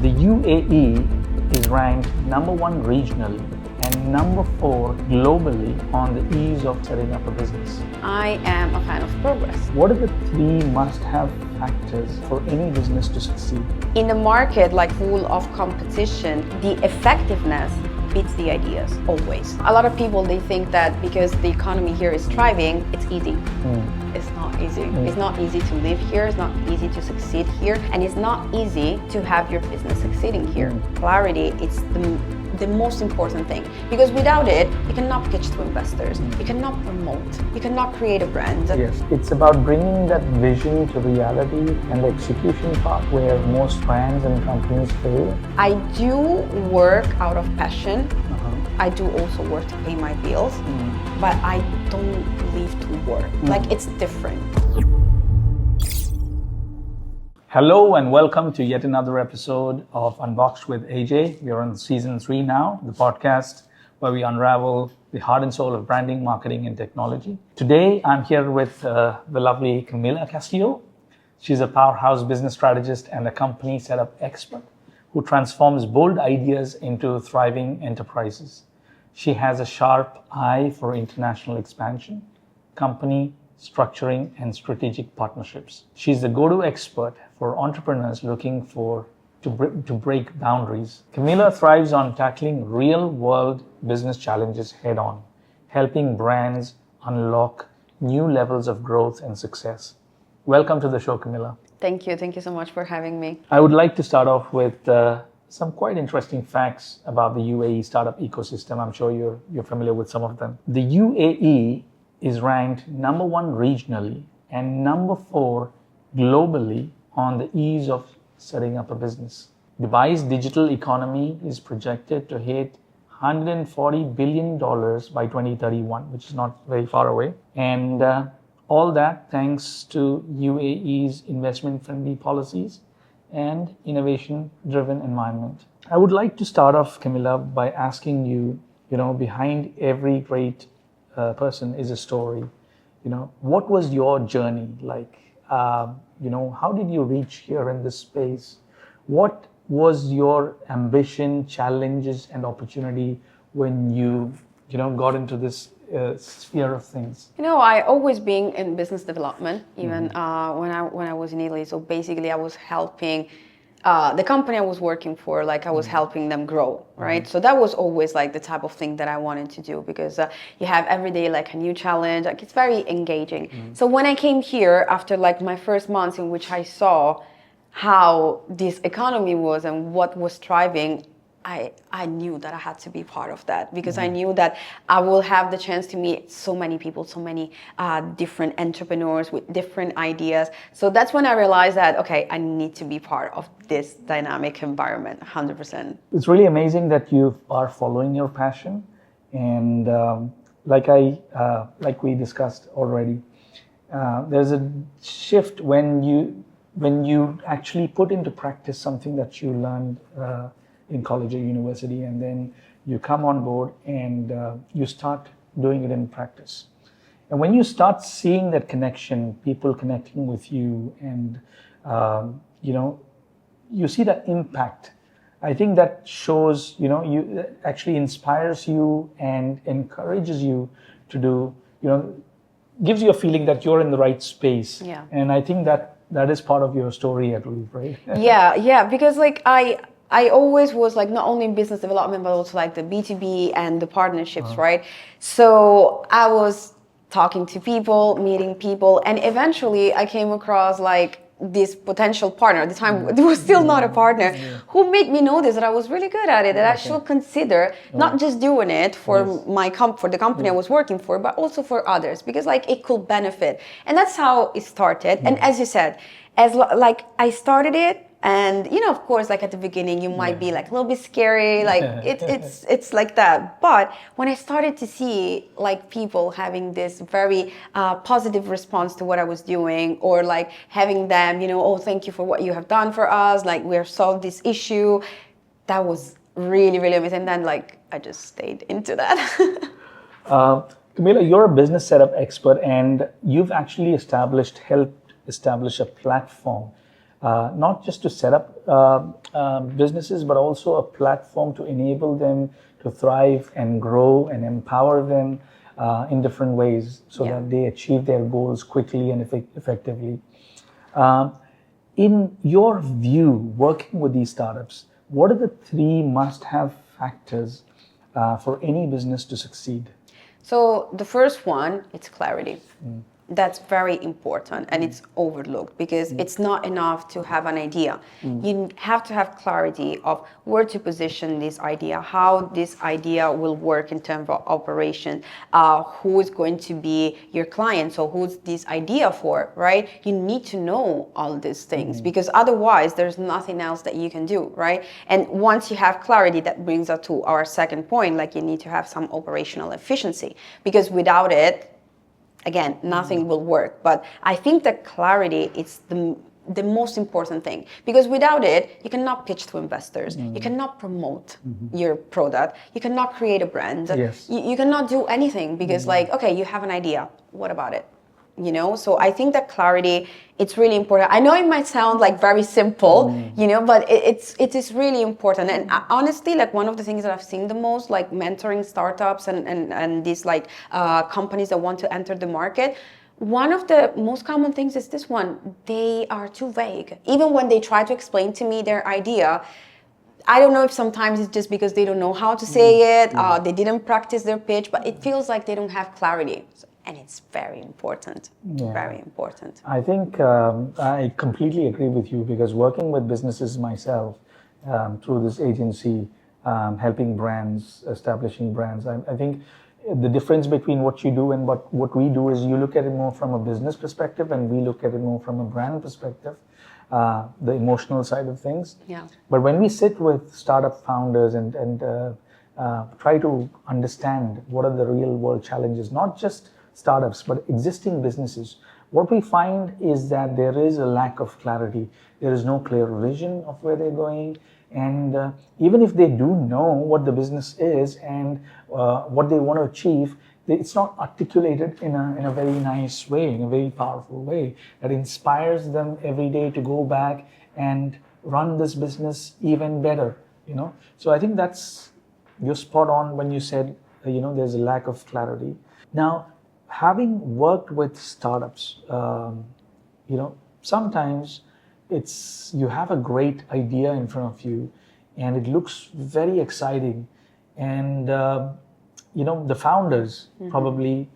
The UAE is ranked number 1 regionally and number 4 globally on the ease of setting up a business. I am a fan of progress. What are the 3 must-have factors for any business to succeed? In a market like full of competition, the effectiveness beats the ideas, always. A lot of people, they think that because the economy here is thriving, it's easy. It's not easy. It's not easy to live here, it's not easy to succeed here, and it's not easy to have your business succeeding here. Clarity, it's the most important thing, because without it, you cannot pitch to investors, you cannot promote, you cannot create a brand. Yes, it's about bringing that vision to reality and the execution part where most brands and companies fail. I do work out of passion. I do also work to pay my bills, but I don't live to work. Like, it's different. Hello and welcome to yet another episode of Unboxed with AJ. We're on season 3 now, the podcast where we unravel the heart and soul of branding, marketing, and technology. Today, I'm here with the lovely Camila Cascio. She's a powerhouse business strategist and a company setup expert who transforms bold ideas into thriving enterprises. She has a sharp eye for international expansion, company structuring, and strategic partnerships. She's the go-to expert for entrepreneurs looking to break boundaries. Camila thrives on tackling real-world business challenges head-on, helping brands unlock new levels of growth and success. Welcome to the show, Camila. Thank you. Thank you so much for having me. I would like to start off with some quite interesting facts about the UAE startup ecosystem. I'm sure you're familiar with some of them. The UAE is ranked number 1 regionally and number 4 globally on the ease of setting up a business. Dubai's digital economy is projected to hit $140 billion by 2031, which is not very far away. And all that thanks to UAE's investment-friendly policies and innovation-driven environment. I would like to start off, Camila, by asking you, behind every great person is a story. What was your journey like? How did you reach here in this space? What was your ambition, challenges, and opportunity when you got into this sphere of things? I always been in business development, even when I was in Italy. So basically, I was helping the company I was working for, I was helping them grow, right? So that was always the type of thing that I wanted to do, because you have every day a new challenge. It's very engaging. So when I came here after my first months in which I saw how this economy was and what was thriving, I knew that I had to be part of that, because I knew that I will have the chance to meet so many people, so many different entrepreneurs with different ideas. So that's when I realized that, okay, I need to be part of this dynamic environment, 100%. It's really amazing that you are following your passion. And like we discussed already, there's a shift when you actually put into practice something that you learned in college or university, and then you come on board and you start doing it in practice. And when you start seeing that connection, people connecting with you, and you see that impact, I think that shows, you actually inspires you and encourages you to do, gives you a feeling that you're in the right space. Yeah. And I think that is part of your story, I believe, right? Yeah, because I always was not only in business development, but also the B2B and the partnerships, right? So I was talking to people, meeting people, and eventually I came across this potential partner. At the time, it was still not a partner, who made me notice that I was really good at it, that I should consider not just doing it for for the company I was working for, but also for others, because it could benefit. And that's how it started. And as you said, I started it. And of course, at the beginning, you might be a little bit scary, it's like that. But when I started to see people having this very positive response to what I was doing, or having them, oh, thank you for what you have done for us, we have solved this issue, that was really, really amazing. And then I just stayed into that. Camila, you're a business setup expert, and you've actually helped establish a platform not just to set up businesses, but also a platform to enable them to thrive and grow and empower them in different ways so that they achieve their goals quickly and effectively. In your view, working with these startups, what are the 3 must-have factors for any business to succeed? So the first one, it's clarity. That's very important, and it's overlooked because it's not enough to have an idea. You have to have clarity of where to position this idea, how this idea will work in terms of operation, who is going to be your client, so who's this idea for, right? You need to know all these things because otherwise there's nothing else that you can do, right? And once you have clarity, that brings us to our second point, like you need to have some operational efficiency because without it, again, nothing will work. But I think that clarity is the most important thing because without it, you cannot pitch to investors. You cannot promote your product. You cannot create a brand. Yes. You cannot do anything because like, okay, you have an idea. What about it? You know, so I think that clarity, it's really important. I know it might sound like very simple, you know, but it is really important. And honestly, like one of the things that I've seen the most, like mentoring startups and these like companies that want to enter the market, one of the most common things is this one, they are too vague. Even when they try to explain to me their idea, I don't know if sometimes it's just because they don't know how to say it, they didn't practice their pitch, but it feels like they don't have clarity. And it's very important, very important. I think I completely agree with you because working with businesses myself through this agency, helping brands, establishing brands, I think the difference between what you do and what we do is you look at it more from a business perspective and we look at it more from a brand perspective, the emotional side of things. Yeah. But when we sit with startup founders and try to understand what are the real world challenges, not just startups, but existing businesses, what we find is that there is a lack of clarity. There is no clear vision of where they're going. And even if they do know what the business is and what they want to achieve, it's not articulated in a very nice way, in a very powerful way that inspires them every day to go back and run this business even better, you know. So I think you're spot on when you said, there's a lack of clarity. Now, having worked with startups, sometimes you have a great idea in front of you and it looks very exciting. And, the founders probably,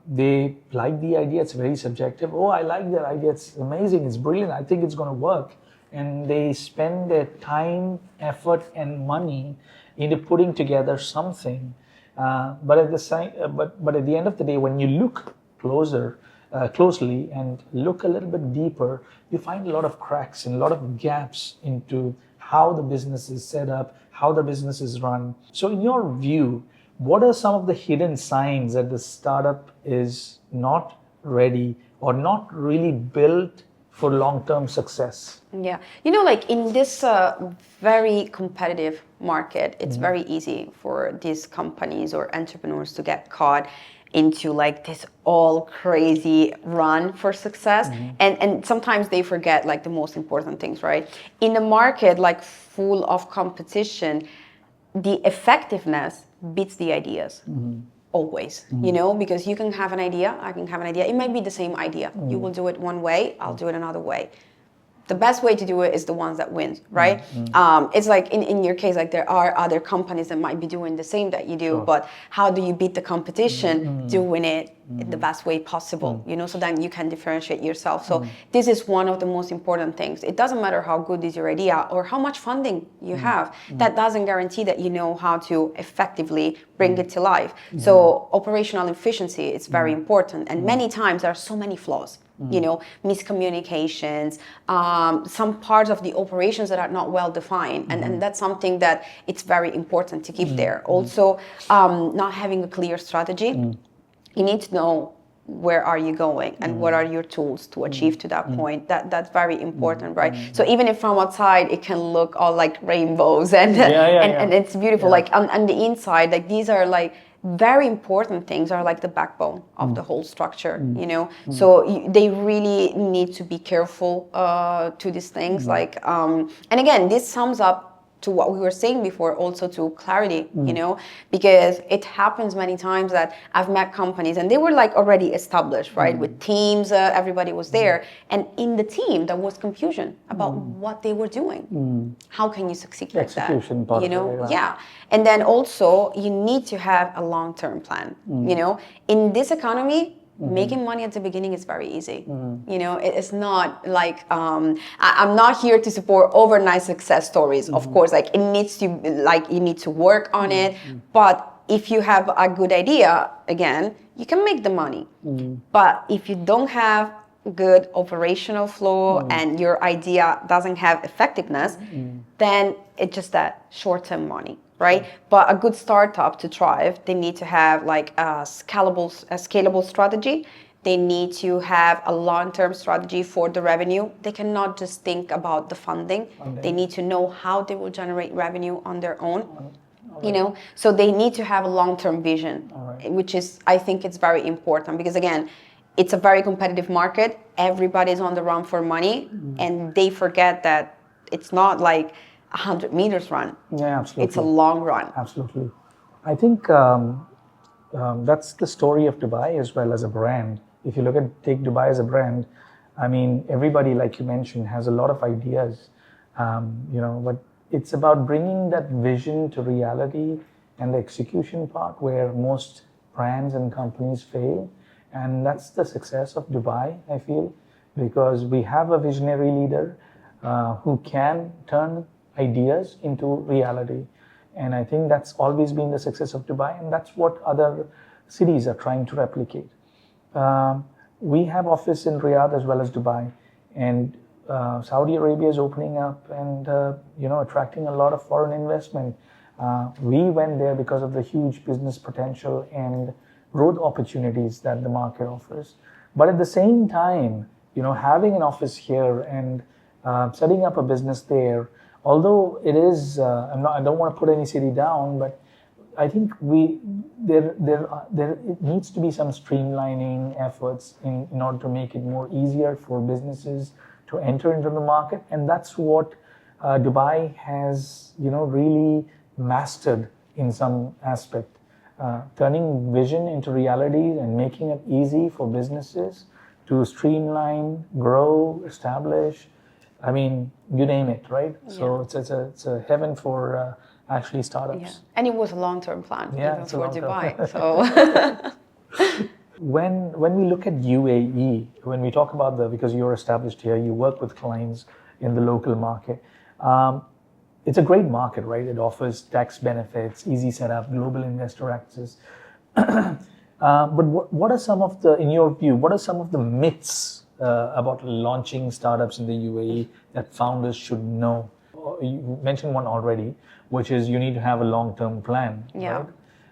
they like the idea. It's very subjective. Oh, I like that idea. It's amazing. It's brilliant. I think it's going to work. And they spend their time, effort, and money into putting together something. But at the end of the day, when you look closely and look a little bit deeper, you find a lot of cracks and a lot of gaps into how the business is set up, how the business is run. So in your view, what are some of the hidden signs that the startup is not ready or not really built for long-term success? Yeah, like in this very competitive market, it's very easy for these companies or entrepreneurs to get caught into like this all crazy run for success. And sometimes they forget like the most important things, right? In a market like full of competition, the effectiveness beats the ideas. Always, because you can have an idea, I can have an idea. It might be the same idea. You will do it one way, I'll do it another way. The best way to do it is the ones that win, right? It's like in your case, like there are other companies that might be doing the same that you do, but how do you beat the competition? Doing it in the best way possible, so then you can differentiate yourself. So this is one of the most important things. It doesn't matter how good is your idea or how much funding you have. That doesn't guarantee that you know how to effectively bring it to life. So operational efficiency is very important. And many times there are so many flaws. Miscommunications, some parts of the operations that are not well defined. And that's something that it's very important to keep there. Also, not having a clear strategy. You need to know where are you going and what are your tools to achieve to that point. That's very important, right? So even if from outside it can look all like rainbows and it's beautiful, like on the inside, like these are like very important things are like the backbone of the whole structure, you know. So they really need to be careful to these things. Like, and again, this sums up to what we were saying before, also to clarity, you know, because it happens many times that I've met companies and they were like already established, right, with teams, everybody was there, and in the team there was confusion about what they were doing. How can you succeed like that? Execution part You of know, it, right. yeah. And then also you need to have a long-term plan. You know, in this economy, making money at the beginning is very easy. You know, it is not like I'm not here to support overnight success stories. Of course, like it needs to, like you need to work on it. But if you have a good idea, again, you can make the money. But if you don't have good operational flow and your idea doesn't have effectiveness, then it's just that short-term money. Right, but a good startup to thrive, they need to have like a scalable strategy. They need to have a long-term strategy for the revenue. They cannot just think about the funding. They need to know how they will generate revenue on their own. You know, so they need to have a long-term vision, which is, I think, it's very important because again, it's a very competitive market. Everybody's on the run for money, and they forget that it's not like 100 meters run. Yeah, absolutely. It's a long run. Absolutely. I think that's the story of Dubai as well as a brand. If you take Dubai as a brand, I mean, everybody, like you mentioned, has a lot of ideas, you know, but it's about bringing that vision to reality and the execution part where most brands and companies fail. And that's the success of Dubai, I feel, because we have a visionary leader who can turn ideas into reality. And I think that's always been the success of Dubai, and that's what other cities are trying to replicate. We have office in Riyadh as well as Dubai, and Saudi Arabia is opening up and you know, attracting a lot of foreign investment. We went there because of the huge business potential and growth opportunities that the market offers. But at the same time, you know, having an office here and setting up a business there, although it is, I don't want to put any city down, but I think there it needs to be some streamlining efforts in order to make it more easier for businesses to enter into the market, and that's what Dubai has, you know, really mastered in some aspect, turning vision into reality and making it easy for businesses to streamline, grow, establish. I mean, you name it, right? Yeah. So it's a heaven for actually startups. Yeah. And it was a long-term plan, even for Dubai. So when we look at UAE, when we talk about because you're established here, you work with clients in the local market. It's a great market, right? It offers tax benefits, easy setup, global investor access. But what are some of in your view, what are some of the myths about launching startups in the UAE that founders should know? You mentioned one already, which is you need to have a long-term plan. Yeah.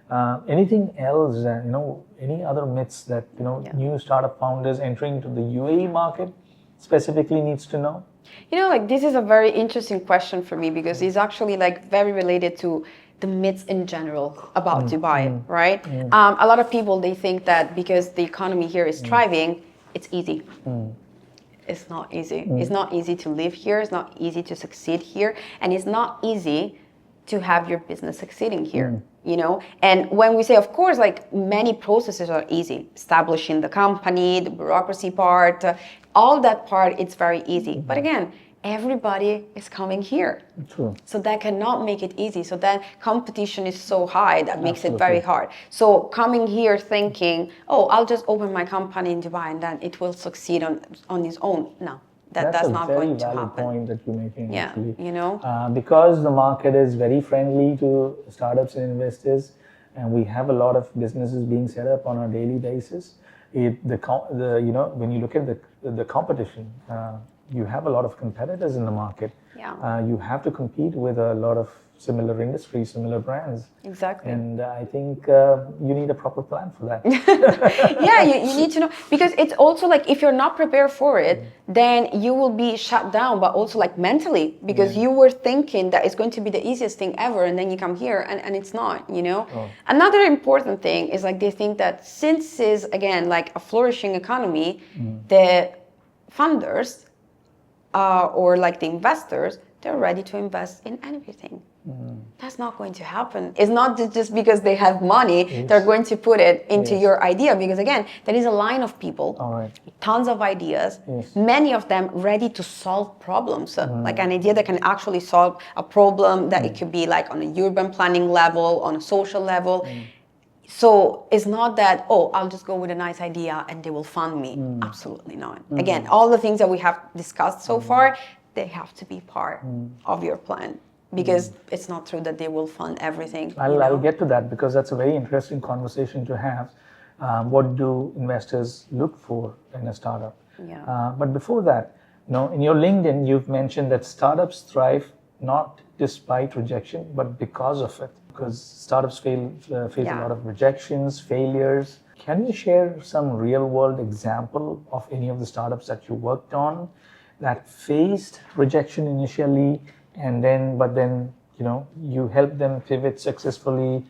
Right? Anything else? You know, any other myths that new startup founders entering into the UAE market specifically needs to know? You know, like this is a very interesting question for me because it's actually like very related to the myths in general about Dubai, right? A lot of people, they think that because the economy here is thriving, it's easy. It's not easy. It's not easy to live here. It's not easy to succeed here. And it's not easy to have your business succeeding here, you know? And when we say, of course, like many processes are easy, establishing the company, the bureaucracy part, all that part, it's very easy. But again, everybody is coming here. True. So that cannot make it easy. So then competition is so high that makes it very hard. So coming here thinking, oh, I'll just open my company in Dubai and then it will succeed on its own. No, that's not going to happen. That's a very valid point that you're making, actually. You know? Because the market is very friendly to startups and investors, and we have a lot of businesses being set up on a daily basis. When you look at the competition, you have a lot of competitors in the market. Yeah. You have to compete with a lot of similar industries, similar brands. Exactly. And I think you need a proper plan for that. Yeah, you need to know, because it's also like if you're not prepared for it, then you will be shut down, but also like mentally, because you were thinking that it's going to be the easiest thing ever, and then you come here and it's not, you know. Another important thing is like they think that since it's again like a flourishing economy, the funders or like the investors, they're ready to invest in anything. That's not going to happen. It's not just because they have money, they're going to put it into your idea, because again, there is a line of people, tons of ideas, many of them ready to solve problems, like an idea that can actually solve a problem that it could be like on a urban planning level, on a social level. So it's not that, oh, I'll just go with a nice idea and they will fund me. Absolutely not. Again, all the things that we have discussed so far, they have to be part of your plan. Because it's not true that they will fund everything. I'll get to that, because that's a very interesting conversation to have. What do investors look for in a startup? But before that, in your LinkedIn, you've mentioned that startups thrive not despite rejection, but because of it. Because startups face a lot of rejections, failures. Can you share some real-world example of any of the startups that you worked on that faced rejection initially? But then, you help them pivot successfully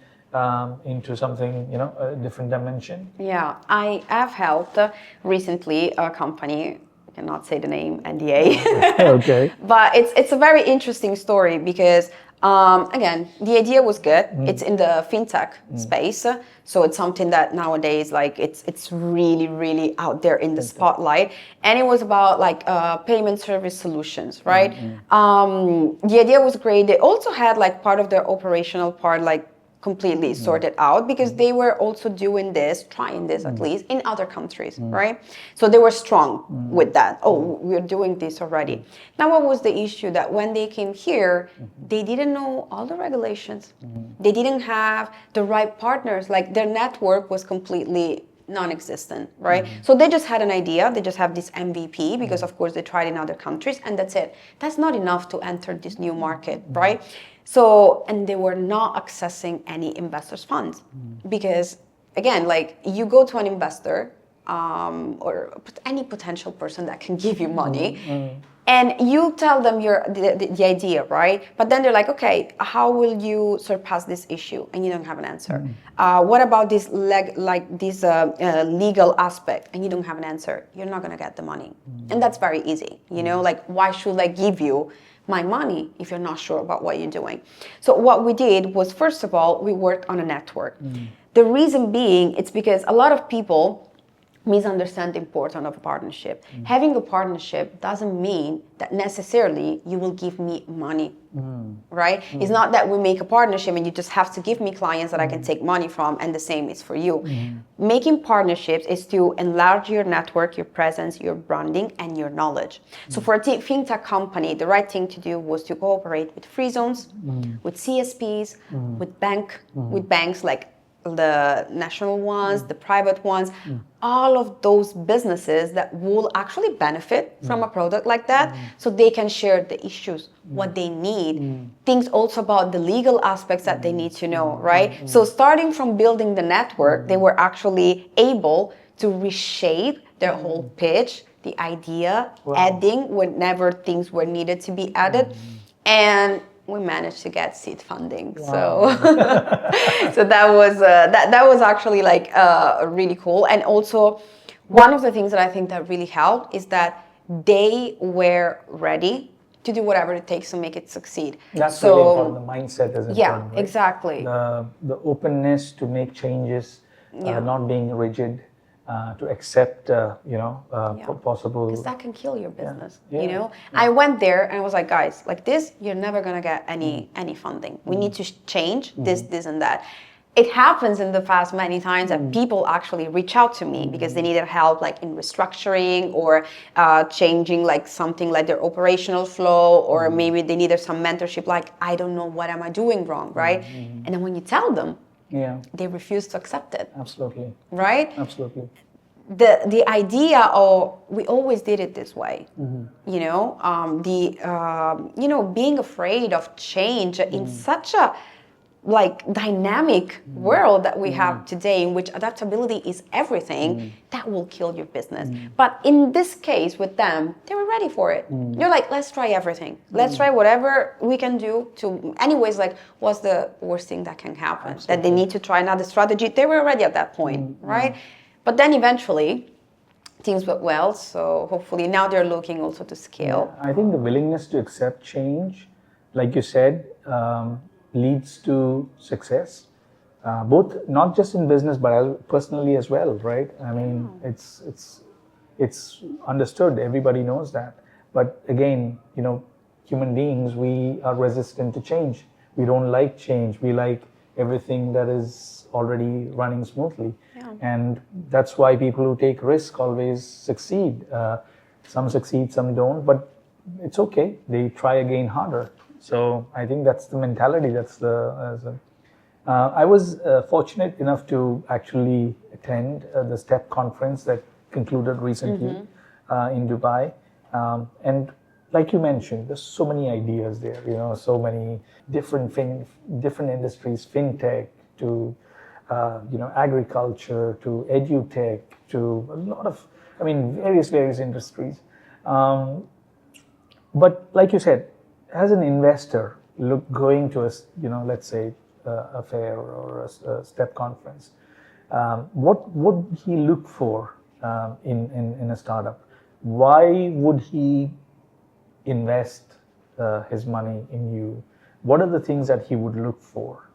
into something, a different dimension. Yeah, I have helped recently a company, I cannot say the name, NDA. Okay. But it's a very interesting story because, again, the idea was good. It's in the fintech space. So it's something that nowadays, like, it's really, really out there in the spotlight. And it was about, like, payment service solutions, right? The idea was great. They also had, like, part of their operational part, like, completely sorted out, because they were also doing this, trying this at least, in other countries, right? So they were strong with that. Oh, we're doing this already. Now, what was the issue? That when they came here, they didn't know all the regulations. They didn't have the right partners. Like, their network was completely non-existent, right? So they just had an idea. They just have this MVP because, of course, they tried in other countries, and that's it. That's not enough to enter this new market, right? So, and they were not accessing any investors' funds because, again, like, you go to an investor or any potential person that can give you money, and you tell them the idea, right? But then they're like, okay, how will you surpass this issue? And you don't have an answer. What about this legal aspect? And you don't have an answer. You're not gonna get the money, and that's very easy. Like, why should I give you my money if you're not sure about what you're doing? So what we did was, first of all, we worked on a network. The reason being, it's because a lot of people misunderstand the importance of a partnership. Having a partnership doesn't mean that necessarily you will give me money, right? It's not that we make a partnership and you just have to give me clients that I can take money from, and the same is for you. Making partnerships is to enlarge your network, your presence, your branding, and your knowledge. So for a fintech company, the right thing to do was to cooperate with free zones, with CSPs, with banks like the national ones, the private ones, all of those businesses that will actually benefit from a product like that, so they can share the issues, what they need, things also about the legal aspects that they need to know, right? So starting from building the network, they were actually able to reshape their whole pitch, the idea, adding whenever things were needed to be added, and we managed to get seed funding. So so that was actually like really cool. And also, one of the things that I think that really helped is that they were ready to do whatever it takes to make it succeed. That's really important. The mindset is important. Yeah, right? exactly. The openness to make changes, not being rigid. To accept, possible. Because that can kill your business, I went there and I was like, guys, like this, you're never gonna get any funding. We need to change this, and that. It happens in the past many times that people actually reach out to me because they needed help, like in restructuring or changing like something like their operational flow, or maybe they needed some mentorship. Like, I don't know, what am I doing wrong, right? And then when you tell them, they refuse to accept it. Absolutely. Right? Absolutely. the idea of we always did it this way, you know, you know, being afraid of change in such a like dynamic world that we have today, in which adaptability is everything, that will kill your business. But in this case with them, they were ready for it. They're like, let's try everything. Let's try whatever we can do to, anyways, like, what's the worst thing that can happen? Absolutely. That they need to try another strategy. They were already at that point, right? But then eventually things went well. So hopefully now they're looking also to scale. Yeah, I think the willingness to accept change, like you said, leads to success, both not just in business but personally as well, right? I mean, it's understood. Everybody knows that. But again, you know, human beings, we are resistant to change. We don't like change. We like everything that is already running smoothly, and that's why people who take risk always succeed. Some succeed, some don't, but it's okay. They try again harder. So I think that's the mentality. I was fortunate enough to actually attend the STEP conference that concluded recently in Dubai. And like you mentioned, there's so many ideas there, you know, so many different industries, fintech to, you know, agriculture to edutech to a lot of, I mean, various industries. But like you said, as an investor, going to a, you know, let's say a fair or a STEP conference, what would he look for in a startup? Why would he invest his money in you? What are the things that he would look for?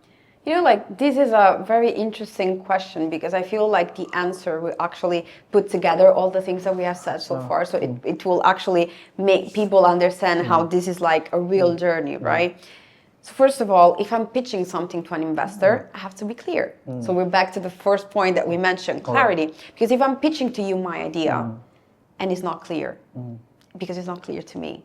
You know, like, this is a very interesting question, because I feel like the answer will actually put together all the things that we have said so far. So it will actually make people understand how this is like a real journey, right? So first of all, if I'm pitching something to an investor, I have to be clear. So we're back to the first point that we mentioned, clarity. Because if I'm pitching to you my idea and it's not clear, because it's not clear to me,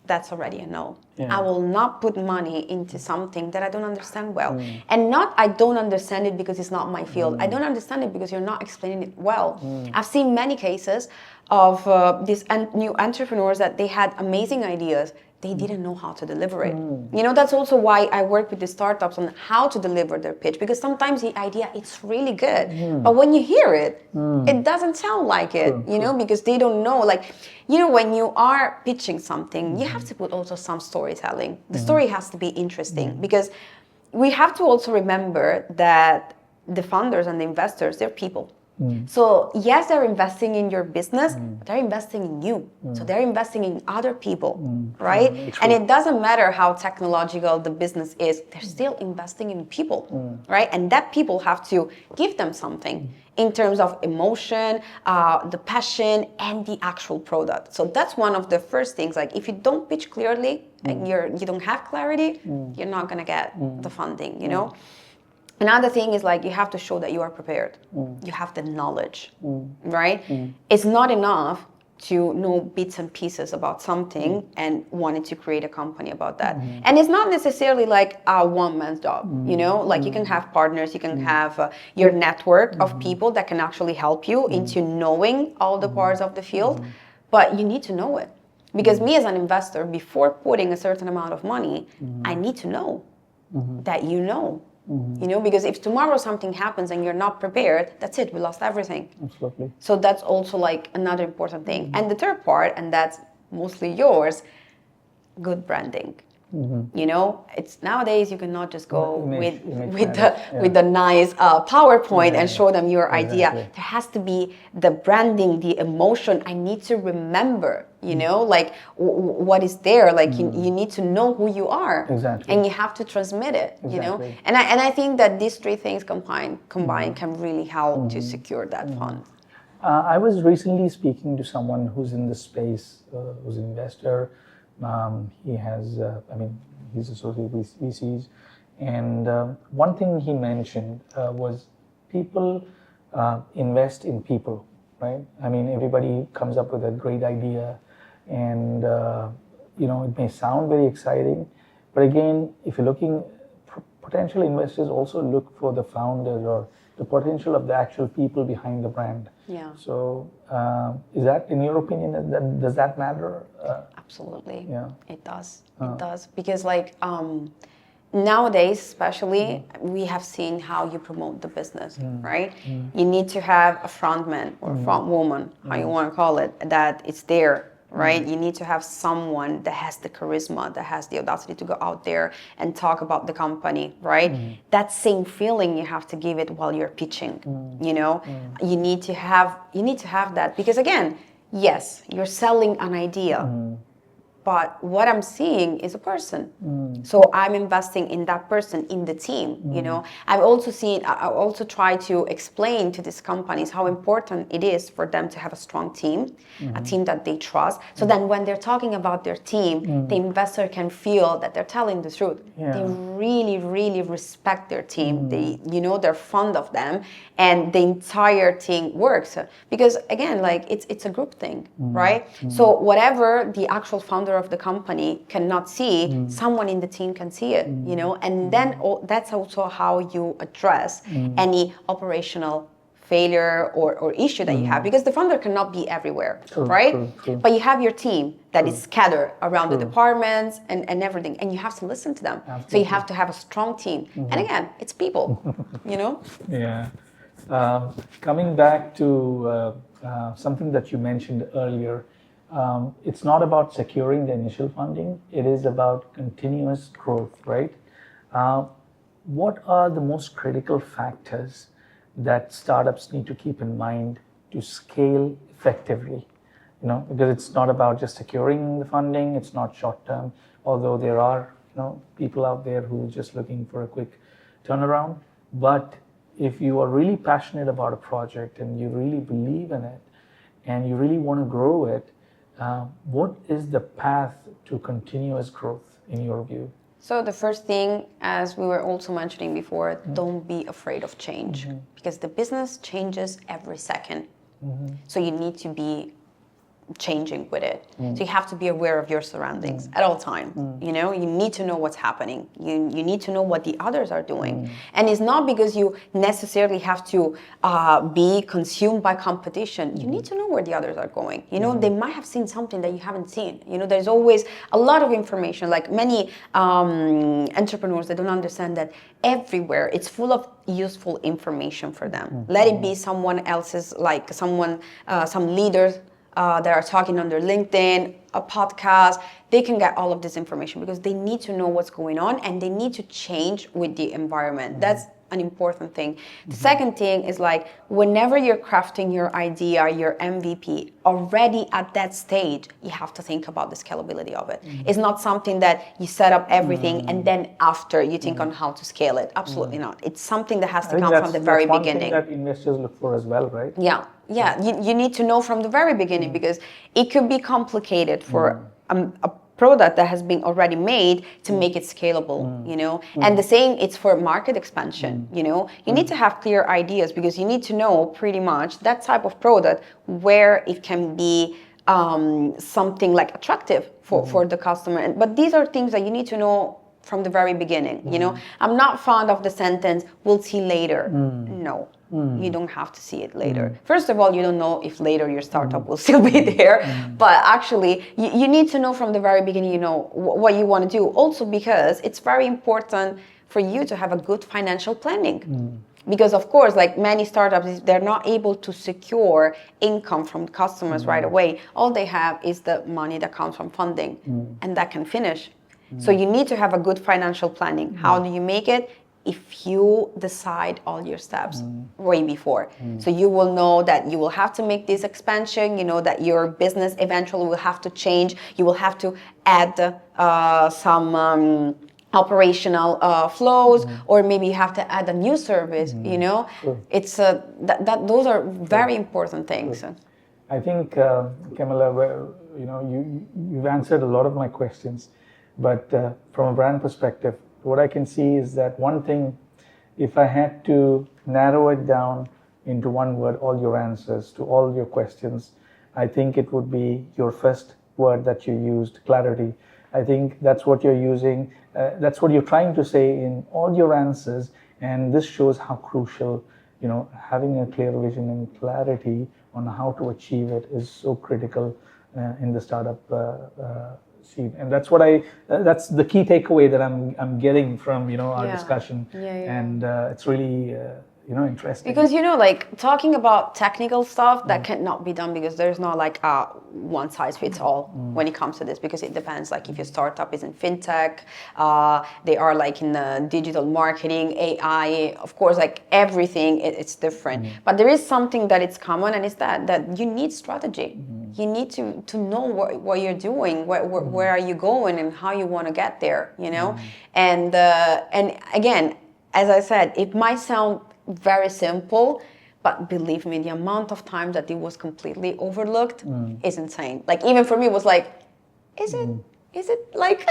that's already a no. I will not put money into something that I don't understand well. And not I don't understand it because it's not my field. I don't understand it because you're not explaining it well. I've seen many cases of these new entrepreneurs that they had amazing ideas. They didn't know how to deliver it. You know, that's also why I work with the startups on how to deliver their pitch, because sometimes the idea, it's really good. But when you hear it, it doesn't sound like it, you know, because they don't know. Like, you know, when you are pitching something, you have to put also some storytelling. The story has to be interesting, because we have to also remember that the founders and the investors, they're people. So yes, they're investing in your business, but they're investing in you. So they're investing in other people, right? And it doesn't matter how technological the business is, they're still investing in people, right? And that people have to give them something in terms of emotion, the passion, and the actual product. So that's one of the first things. Like, if you don't pitch clearly and you don't have clarity, you're not gonna get the funding, you know? Another thing is, like, you have to show that you are prepared. You have the knowledge, right? It's not enough to know bits and pieces about something and wanting to create a company about that. And it's not necessarily like a one-man's job, you know? Like, you can have partners, you can have your network of people that can actually help you into knowing all the parts of the field, but you need to know it. Because me as an investor, before putting a certain amount of money, I need to know that you know. You know, because if tomorrow something happens and you're not prepared, that's it, we lost everything. Absolutely. So that's also like another important thing. And the third part, and that's mostly yours, good branding. You know, it's nowadays you cannot just go with the nice PowerPoint and show them your idea. There has to be the branding, the emotion. I need to remember, you know, like what is there. Like, you need to know who you are, and you have to transmit it. You know, and I think that these three things combined can really help to secure that fund. I was recently speaking to someone who's in the space, who's an investor. He has, I mean, he's associated with VCs. And one thing he mentioned was people invest in people, right? I mean, everybody comes up with a great idea, and, you know, it may sound very exciting. But again, if you're looking, potential investors also look for the founders or the potential of the actual people behind the brand. Yeah. So is that, in your opinion, does that matter? Absolutely. Yeah. It does. It does. Because like nowadays, especially, we have seen how you promote the business, right? You need to have a front man or front woman, how you want to call it, that it's there, right? You need to have someone that has the charisma, that has the audacity to go out there and talk about the company, right? That same feeling you have to give it while you're pitching, you know? You need to have that, because again, yes, you're selling an idea. But what I'm seeing is a person. So I'm investing in that person, in the team, you know. I also try to explain to these companies how important it is for them to have a strong team, a team that they trust. So then when they're talking about their team, the investor can feel that they're telling the truth. Yeah. They really, really respect their team. They, you know, they're fond of them, and the entire thing works. Because again, like it's a group thing, right? So whatever the actual founder of the company cannot see, someone in the team can see it, you know. And then that's also how you address any operational failure or issue that you have, because the founder cannot be everywhere, right? True. But you have your team that is scattered around the departments and everything, and you have to listen to them. Absolutely. So you have to have a strong team. And again, it's people, you know? Yeah. Coming back to something that you mentioned earlier, it's not about securing the initial funding, it is about continuous growth, right? What are the most critical factors that startups need to keep in mind to scale effectively? You know, because it's not about just securing the funding, it's not short term, although there are, you know, people out there who are just looking for a quick turnaround. But if you are really passionate about a project and you really believe in it and you really want to grow it, what is the path to continuous growth in your view? So the first thing, as we were also mentioning before, don't be afraid of change, because the business changes every second. So you need to be changing with it. So you have to be aware of your surroundings at all time. You know, you need to know what's happening. You need to know what the others are doing. And it's not because you necessarily have to be consumed by competition. You need to know where the others are going. You know, they might have seen something that you haven't seen. You know, there's always a lot of information. Like many entrepreneurs, they don't understand that everywhere it's full of useful information for them. Let it be someone else's, like some leaders that are talking on their LinkedIn, a podcast. They can get all of this information because they need to know what's going on and they need to change with the environment. That's an important thing. The second thing is, like, whenever you're crafting your idea, your MVP, already at that stage, you have to think about the scalability of it. It's not something that you set up everything and then after you think on how to scale it. Absolutely not. It's something that has to come from the very beginning. That's one thing that investors look for as well, right? Yeah. You need to know from the very beginning, because it could be complicated for a product that has been already made to make it scalable, you know. And the same, it's for market expansion, you know. You need to have clear ideas, because you need to know pretty much that type of product where it can be something like attractive for the customer. But these are things that you need to know from the very beginning, you know. I'm not fond of the sentence, "we'll see later." No. You don't have to see it later. First of all, you don't know if later your startup will still be there. But actually, you need to know from the very beginning, you know, what you want to do. Also because it's very important for you to have a good financial planning. Because of course, like many startups, they're not able to secure income from customers right away. All they have is the money that comes from funding, and that can finish. So you need to have a good financial planning. How do you make it? If you decide all your steps way before. So you will know that you will have to make this expansion, you know, that your business eventually will have to change. You will have to add some operational flows, or maybe you have to add a new service, you know. It's those are very important things. I think, Camila, you know, you've answered a lot of my questions, but from a brand perspective, what I can see is that one thing, if I had to narrow it down into one word, all your answers to all your questions, I think it would be your first word that you used, clarity. I think that's what you're using, that's what you're trying to say in all your answers, and this shows how crucial having a clear vision and clarity on how to achieve it is so critical in the startup scene. And that's that's the key takeaway that I'm getting from our discussion. And it's really interesting. Because like talking about technical stuff that cannot be done, because there's not like a one size fits all when it comes to this, because it depends. Like if your startup is in fintech, they are like in digital marketing, AI, of course, like everything it's different. But there is something that it's common, and it's that you need strategy. You need to know what you're doing, where are you going, and how you want to get there. And again, as I said, it might sound very simple, but believe me, the amount of times that it was completely overlooked is insane. Like even for me, it was like, is it like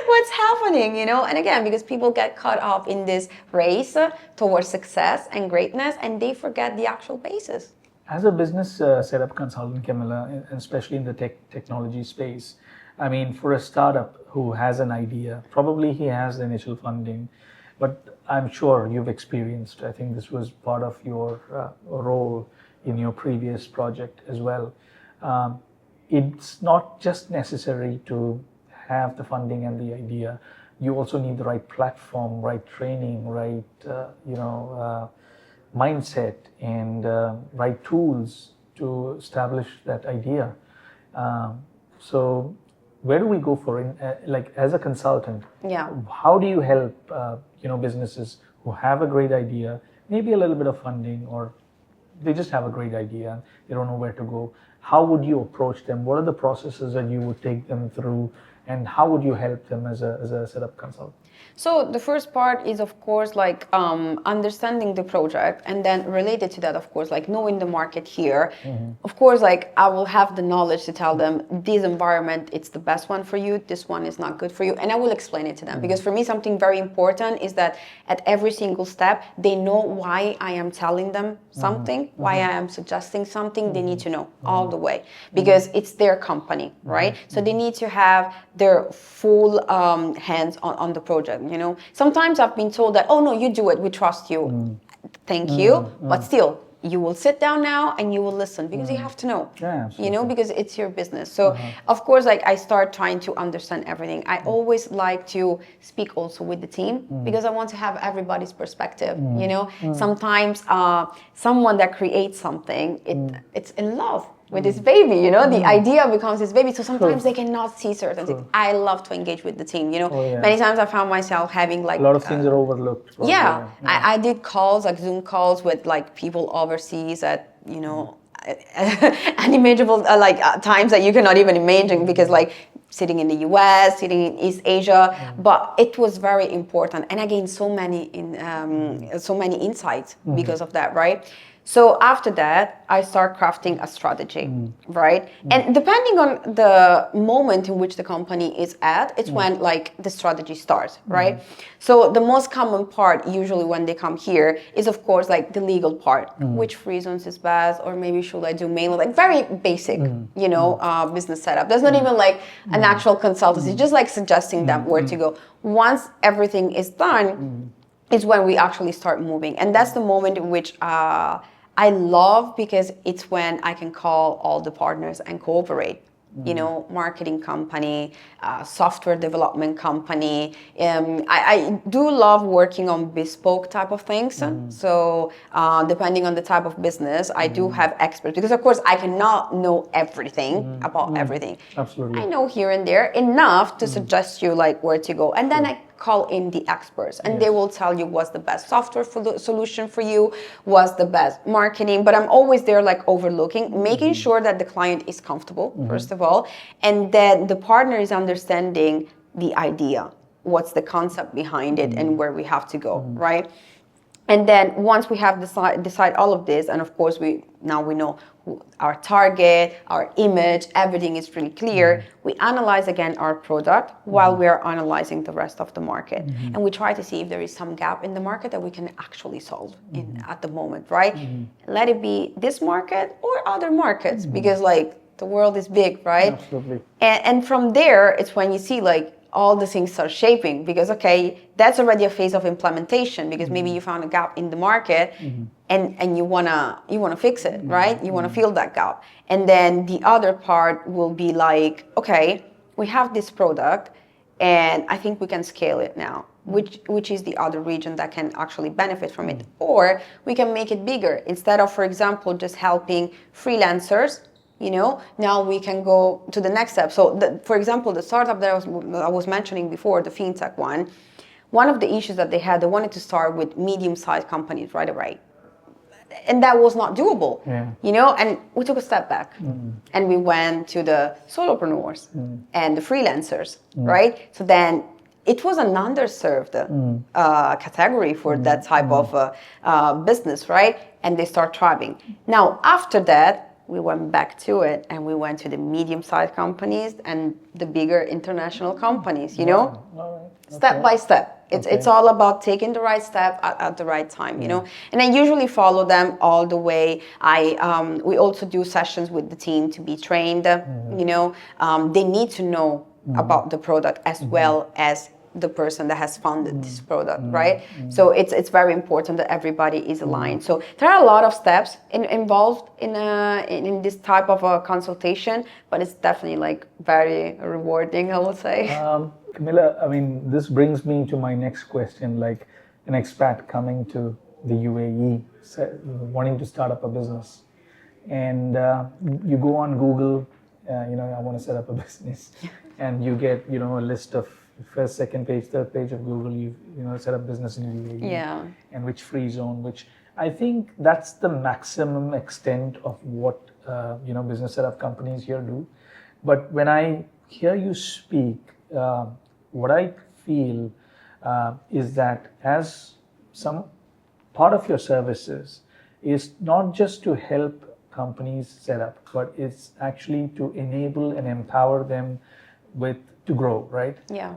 what's happening? And again, because people get caught up in this race towards success and greatness, and they forget the actual basis. As a business setup consultant, Camila, and especially in the technology space, I mean, for a startup who has an idea, probably he has the initial funding, but I'm sure you've experienced, I think this was part of your role in your previous project as well. It's not just necessary to have the funding and the idea. You also need the right platform, right training, right, mindset, and right tools to establish that idea. So where do we go for like as a consultant? How do you help businesses who have a great idea, maybe a little bit of funding, or they just have a great idea, they don't know where to go? How would you approach them? What are the processes that you would take them through, and how would you help them as a setup consultant? So the first part is, of course, like understanding the project, and then related to that, of course, like knowing the market here. Of course, like I will have the knowledge to tell them this environment, it's the best one for you, this one is not good for you, and I will explain it to them. Because for me, something very important is that at every single step, they know why I am telling them something, why I am suggesting something. They need to know all the way, because it's their company, right? So they need to have their full hands on the project. Sometimes I've been told that, oh no, you do it, we trust you. Thank you. But still, you will sit down now and you will listen, because you have to know, because it's your business. So of course, like I start trying to understand everything. I always like to speak also with the team, because I want to have everybody's perspective. Sometimes someone that creates something, it's in love with this baby, the idea becomes this baby. So sometimes they cannot see certain things. I love to engage with the team, Many times I found myself having like... A lot of things are overlooked. I did calls, like Zoom calls with like people overseas at, unimaginable times that you cannot even imagine, because like sitting in the US, sitting in East Asia, but it was very important. And I gained so many insights because of that, right? So after that, I start crafting a strategy, right? And depending on the moment in which the company is at, it's when like the strategy starts, right? So the most common part usually when they come here is of course like the legal part. Which reasons is best, or maybe should I do mainly, like very basic, business setup. There's not even like an actual consultancy, just like suggesting them where to go. Once everything is done, is when we actually start moving. And that's the moment in which I love, because it's when I can call all the partners and cooperate. Marketing company, software development company. I do love working on bespoke type of things. So depending on the type of business, I do have experts, because of course I cannot know everything about everything. Absolutely. I know here and there enough to suggest you like where to go. And then I call in the experts, and they will tell you what's the best software solution for you, what's the best marketing. But I'm always there like overlooking, making sure that the client is comfortable, first of all, and that the partner is understanding the idea, what's the concept behind it, and where we have to go, right? And then once we have decide all of this, and of course we know our target, our image, everything is really clear. We analyze again our product while we are analyzing the rest of the market. And we try to see if there is some gap in the market that we can actually solve at the moment, right? Let it be this market or other markets, because like the world is big, right? Absolutely. And from there, it's when you see like, all the things start shaping, because okay, that's already a phase of implementation, because maybe you found a gap in the market, and you wanna fix it, right? You wanna fill that gap. And then the other part will be like, okay, we have this product and I think we can scale it now, which is the other region that can actually benefit from it. Or we can make it bigger. Instead of, for example, just helping freelancers, now we can go to the next step. So, for example, the startup that I was mentioning before, the fintech one of the issues that they had, they wanted to start with medium-sized companies right away. And that was not doable, and we took a step back and we went to the solopreneurs and the freelancers, right? So then it was an underserved category for that type of business, right? And they start thriving. Now, after that, we went back to it and we went to the medium-sized companies and the bigger international companies, All right. step by step. It's all about taking the right step at the right time, And I usually follow them all the way. We also do sessions with the team to be trained. They need to know about the product as well as the person that has funded this product, right? So it's very important that everybody is aligned. So there are a lot of steps involved in this type of a consultation, but it's definitely like very rewarding, I would say. Camila, I mean, this brings me to my next question. Like an expat coming to the UAE, wanting to start up a business, and you go on Google, I want to set up a business, and you get, a list of first, second page, third page of Google, you set up business in UAE, and which free zone, which I think that's the maximum extent of what business setup companies here do. But when I hear you speak, what I feel is that as some part of your services is not just to help companies set up, but it's actually to enable and empower them to grow, right? Yeah.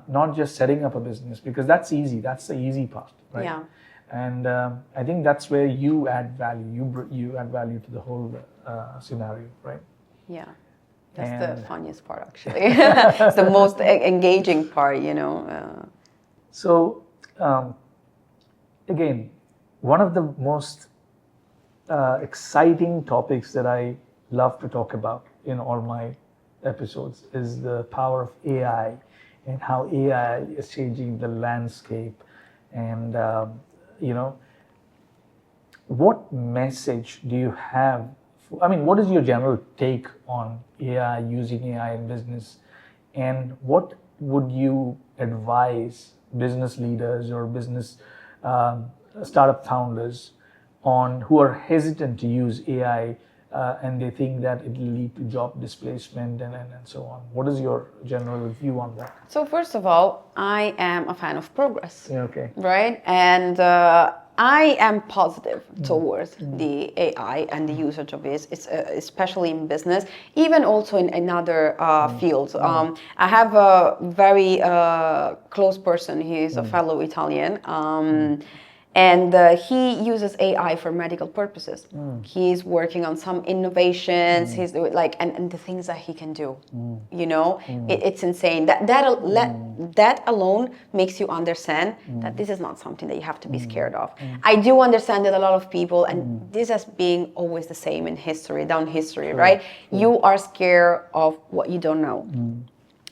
Not just setting up a business, because that's easy. That's the easy part, right? Yeah. And I think that's where you add value. You add value to the whole scenario, right? Yeah. That's the funniest part, actually. It's the most engaging part, So, again, one of the most exciting topics that I love to talk about in all my episodes is the power of AI and how AI is changing the landscape. And, what message do you have? What is your general take on AI, using AI in business? And what would you advise business leaders or business startup founders on who are hesitant to use AI and they think that it will lead to job displacement and so on? What is your general view on that? So first of all, I am a fan of progress. Okay. Right? And I am positive towards the AI and the usage of it, especially in business, even also in other fields. I have a very close person. He is a fellow Italian. And he uses AI for medical purposes. He's working on some innovations. He's and the things that he can do. It's insane. That alone makes you understand that this is not something that you have to be scared of. I do understand that a lot of people, and this has been always the same in history, right? You are scared of what you don't know,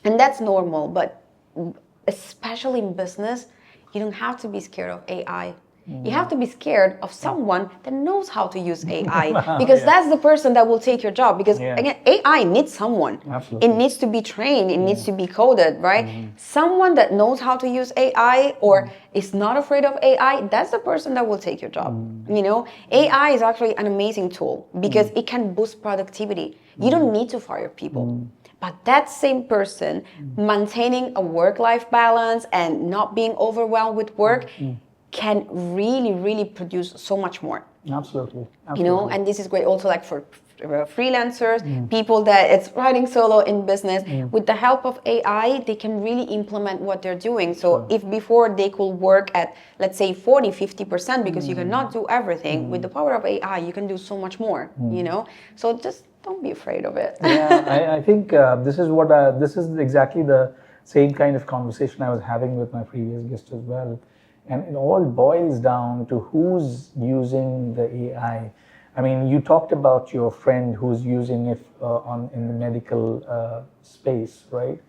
and that's normal. But especially in business, you don't have to be scared of AI. You have to be scared of someone that knows how to use AI, because that's the person that will take your job. Because again, AI needs someone. Absolutely. It needs to be trained. It needs to be coded, right? Someone that knows how to use AI or is not afraid of AI, that's the person that will take your job. AI is actually an amazing tool because it can boost productivity. You don't need to fire people. But that same person maintaining a work-life balance and not being overwhelmed with work can really, really produce so much more. Absolutely. And this is great also like for freelancers, people that it's riding solo in business. With the help of AI, they can really implement what they're doing. So if before they could work at, let's say, 40, 50%, because you cannot do everything, with the power of AI, you can do so much more, So just don't be afraid of it. I think this is exactly the same kind of conversation I was having with my previous guest as well. And it all boils down to who's using the AI. I mean, you talked about your friend who's using it in the medical space, right?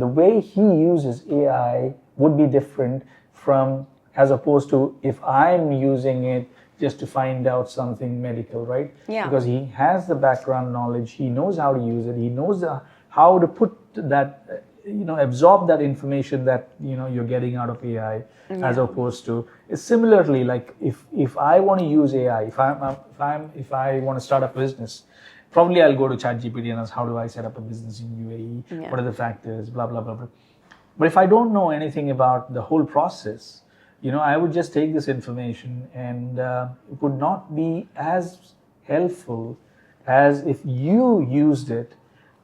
The way he uses AI would be different from as opposed to if I'm using it just to find out something medical, right? Yeah. Because he has the background knowledge, he knows how to use it, he knows how to put that, absorb that information that you're getting out of AI, as opposed to similarly, like if I want to use AI, if I want to start a business, probably I'll go to ChatGPT and ask how do I set up a business in UAE, what are the factors, blah blah blah blah. But if I don't know anything about the whole process, I would just take this information and it would not be as helpful as if you used it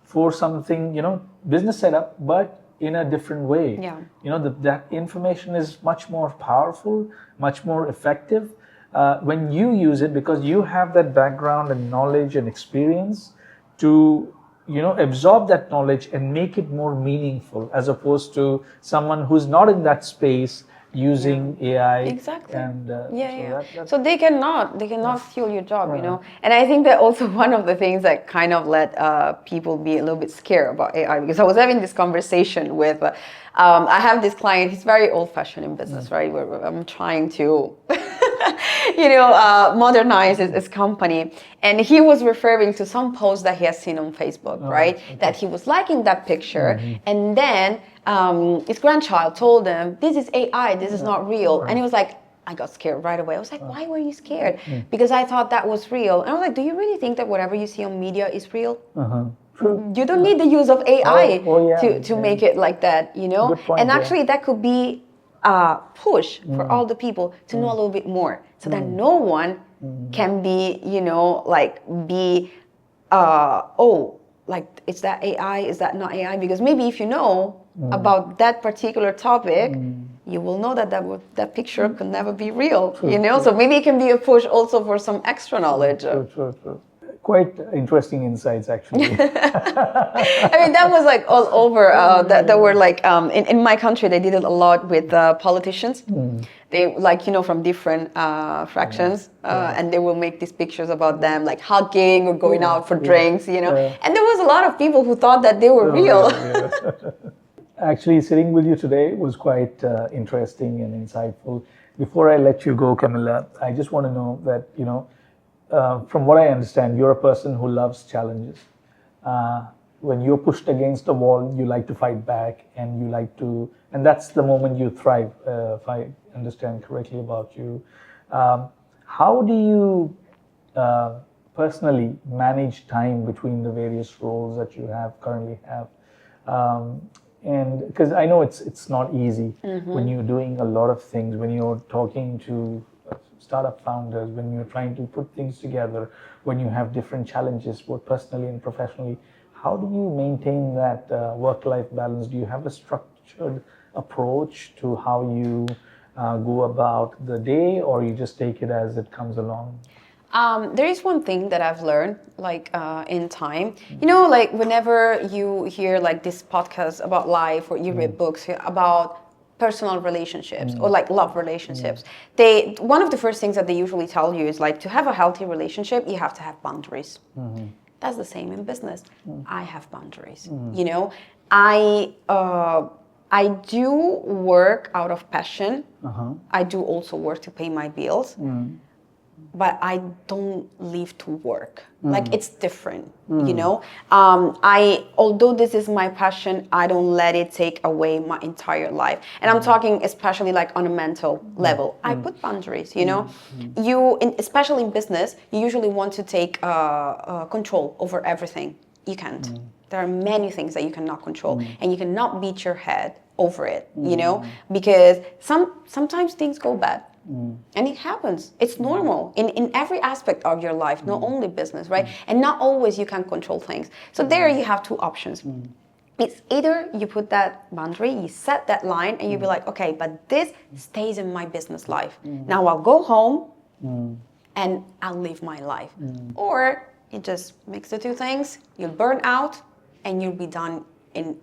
for something, business setup, but in a different way. Yeah. That information is much more powerful, much more effective when you use it, because you have that background and knowledge and experience to absorb that knowledge and make it more meaningful, as opposed to someone who's not in that space using AI. Exactly. And so they cannot steal your job, And I think that also one of the things that kind of let people be a little bit scared about AI, because I was having this conversation with I have this client. He's very old-fashioned in business, right? Where I'm trying to modernize his company, and he was referring to some post that he has seen on Facebook, right? Okay. That he was liking that picture, and then his grandchild told him, "This is AI. This is not real," and he was like, I got scared right away. I was like, why were you scared? Because I thought that was real. And I was like, do you really think that whatever you see on media is real? You don't need the use of AI to make it like that, Good point, and actually that could be a push for all the people to know a little bit more, so that no one can be, is that AI? Is that not AI? Because maybe if you know about that particular topic, you will know that picture could never be real, True. So maybe it can be a push also for some extra knowledge. True. Quite interesting insights, actually. I mean, that was like all over. That were like in my country, they did it a lot with politicians. They from different fractions, and they will make these pictures about them like hugging or going out for drinks, And there was a lot of people who thought that they were real. Actually, sitting with you today was quite interesting and insightful. Before I let you go, Camila, I just want to know that, from what I understand, you're a person who loves challenges. When you're pushed against the wall, you like to fight back, and and that's the moment you thrive, if I understand correctly about you. How do you personally manage time between the various roles that you currently have? And because I know it's not easy when you're doing a lot of things, when you're talking to startup founders, when you're trying to put things together, when you have different challenges, both personally and professionally. How do you maintain that work-life balance? Do you have a structured approach to how you go about the day, or you just take it as it comes along? There is one thing that I've learned, in time. Whenever you hear this podcast about life, or you read books about personal relationships or love relationships, one of the first things that they usually tell you is to have a healthy relationship, you have to have boundaries. That's the same in business. I have boundaries. I do work out of passion. I do also work to pay my bills. But I don't live to work. It's different, although this is my passion, I don't let it take away my entire life. And I'm talking especially on a mental level. I put boundaries, especially in business, you usually want to take control over everything. You can't. There are many things that you cannot control, and you cannot beat your head over it, because sometimes things go bad. And it happens. It's normal in every aspect of your life, not only business, right? And not always you can control things. So there you have two options. It's either you put that boundary, you set that line, and you be like, okay, but this stays in my business life. Now I'll go home and I'll live my life. Or you just mix the two things, you'll burn out, and you'll be done in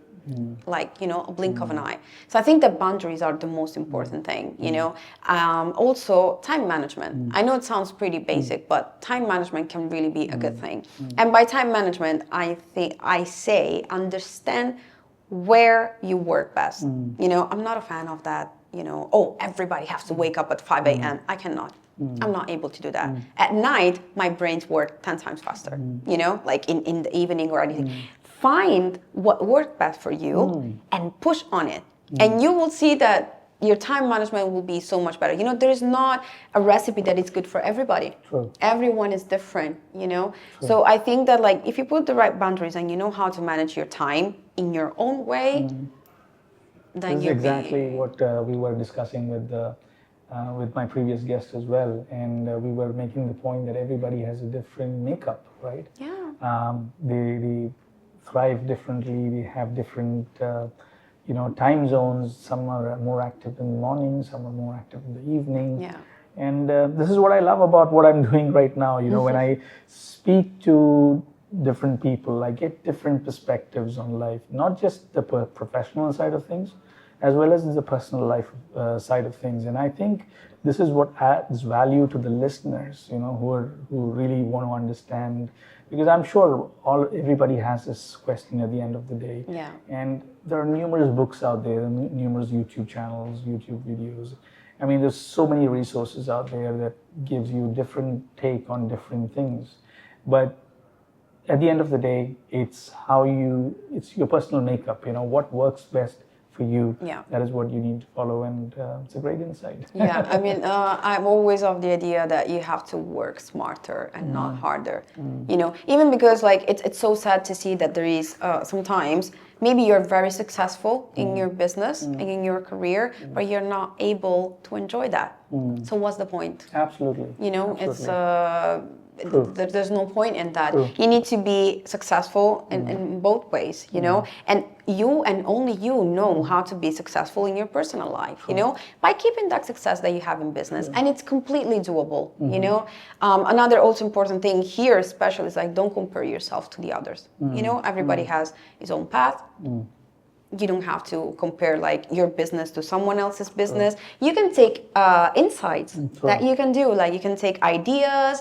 like, you know, a blink of an eye. So I think that boundaries are the most important thing, you know. Also, time management. I know it sounds pretty basic, but time management can really be a good thing. And by time management, I say understand where you work best. You know, I'm not a fan of that, you know, oh, everybody has to wake up at 5 a.m. I cannot. I'm not able to do that. At night, my brains work 10 times faster, you know, like in the evening or anything. Find what works best for you and push on it. And you will see that your time management will be so much better. You know, there is not a recipe that is good for everybody. True. Everyone is different, you know. So I think that, like, if you put the right boundaries and you know how to manage your time in your own way, then this is exactly what we were discussing with my previous guest as well, and we were making the point that everybody has a different makeup, right? Yeah. They thrive differently. They have different, time zones. Some are more active in the morning, some are more active in the evening. Yeah. And this is what I love about what I'm doing right now. You know, when I speak to different people, I get different perspectives on life, not just the professional side of things, as well as the personal life side of things. And I think this is what adds value to the listeners, you know, who really want to understand, because I'm sure everybody has this question at the end of the day. Yeah. And there are numerous books out there, numerous YouTube channels, YouTube videos. I mean, there's so many resources out there that gives you different take on different things. But at the end of the day, it's your personal makeup, you know, what works best for you. Yeah. That is what you need to follow, and it's a great insight. Yeah, I mean, I'm always of the idea that you have to work smarter and not harder. You know, even because, like, it's so sad to see that there is sometimes maybe you're very successful in your business and in your career, but you're not able to enjoy that. So what's the point? Absolutely. You know, Absolutely. there's no point in that. True. You need to be successful in both ways, you know, and you and only you know how to be successful in your personal life, you know, by keeping that success that you have in business. And it's completely doable, you know. Another also important thing here, especially, is like, don't compare yourself to the others. You know, everybody has his own path. You don't have to compare, like, your business to someone else's business. You can take insights that you can do, like, you can take ideas,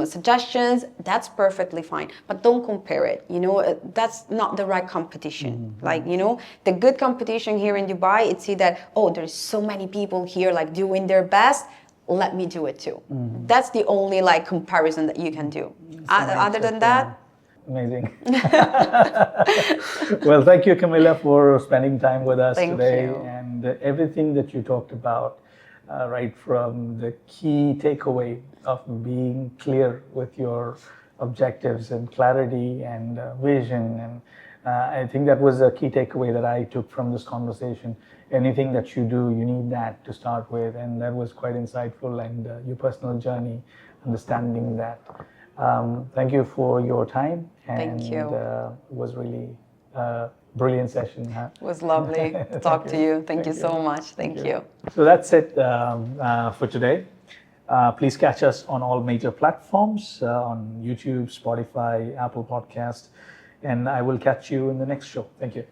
suggestions. That's perfectly fine, but don't compare it. You know, that's not the right competition. Like, you know, the good competition here in Dubai, it's see that, oh, there's so many people here, like, doing their best. Let me do it too. That's the only, like, comparison that you can do. Other than that. Amazing. Well, thank you, Camila, for spending time with us today. You. And everything that you talked about, right from the key takeaway of being clear with your objectives and clarity and vision. And I think that was a key takeaway that I took from this conversation. Anything that you do, you need that to start with. And that was quite insightful, and your personal journey, understanding that. Thank you for your time. And Thank you. It was really a brilliant session. Huh? It was lovely to talk to you. Thank you so much. Thank you. So that's it for today. Please catch us on all major platforms, on YouTube, Spotify, Apple Podcast, and I will catch you in the next show. Thank you.